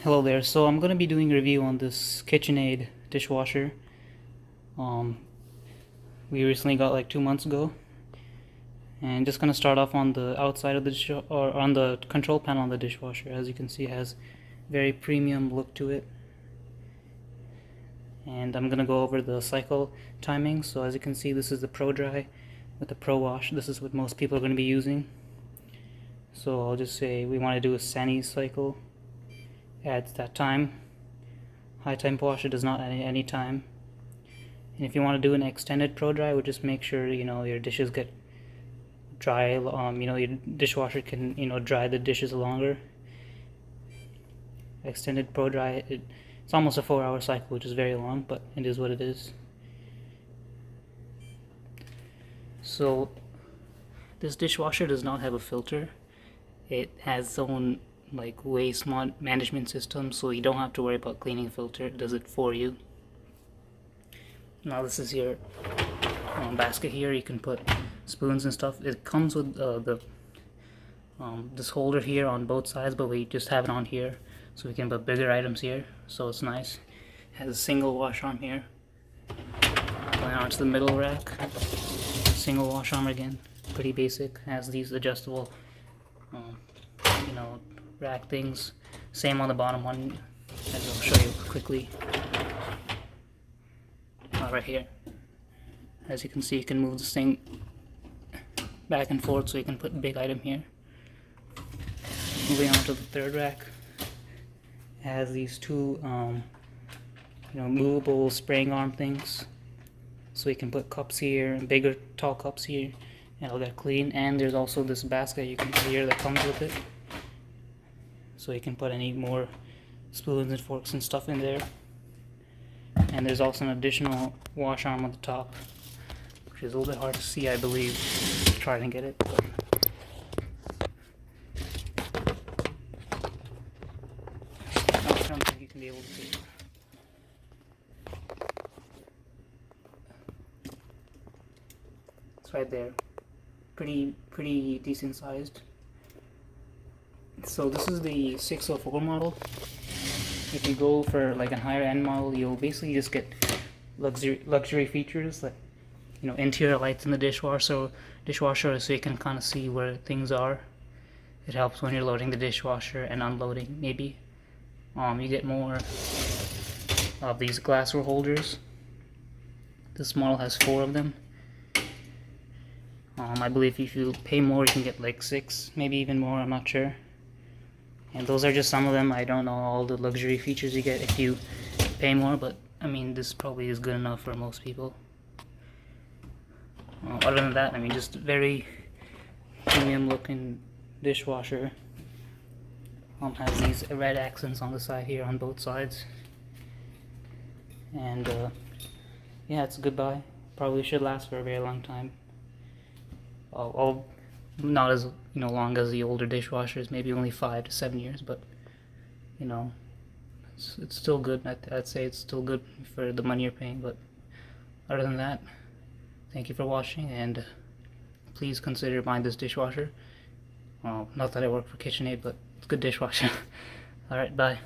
Hello there. So I'm gonna be doing a review on this Kitchenaid dishwasher. Um, we recently got like 2 months ago, and just gonna start off on the outside of the or on the control panel on the dishwasher. As you can see, it has very premium look to it. And I'm gonna go over the cycle timing. So as you can see, this is the Pro Dry with the Pro Wash. This is what most people are gonna be using. So I'll just say we want to do a Sani cycle. Adds that time. High temp washer does not add any time. And if you want to do an extended Pro Dry, would just make sure your dishes get dry. Your dishwasher can dry the dishes longer. Extended Pro Dry, it's almost a 4-hour cycle, which is very long, but it is what it is. So this dishwasher does not have a filter. It has its own waste management system, so you don't have to worry about cleaning filter. It does it for you. Now this is your basket here. You can put spoons and stuff. It comes with this holder here on both sides, but we just have it on here so we can put bigger items here, so it's nice. It has a single wash arm here going on to the middle rack. Single wash arm again, pretty basic. Has these adjustable rack things. Same on the bottom one, as I'll show you quickly. Right here, as you can see, you can move this thing back and forth, so you can put a big item here. Moving on to the third rack, it has these two movable spraying arm things, so you can put cups here, bigger tall cups here, and it'll get clean. And there's also this basket you can see here that comes with it, so you can put any more spoons and forks and stuff in there. And there's also an additional wash arm on the top, which is a little bit hard to see, I believe. Try and get it. I don't think you can be able to see it. It's right there. Pretty decent sized. So this is the 604 model. If you go for a higher end model, you'll basically just get luxury features like interior lights in the dishwasher, so you can kind of see where things are. It helps when you're loading the dishwasher and unloading. Maybe you get more of these glassware holders. This model has 4 of them. I believe if you pay more, you can get like 6, maybe even more. I'm not sure. And those are just some of them. I don't know all the luxury features you get if you pay more, but I mean, this probably is good enough for most people. Other than that, I mean, just very premium looking dishwasher. Has these red accents on the side here on both sides. And yeah, it's a good buy. Probably should last for a very long time. Not as long as the older dishwashers, maybe only 5 to 7 years, but it's still good. I'd say it's still good for the money you're paying. But other than that, thank you for watching, and please consider buying this dishwasher. Not that I work for KitchenaId, but it's a good dishwasher. Alright, bye.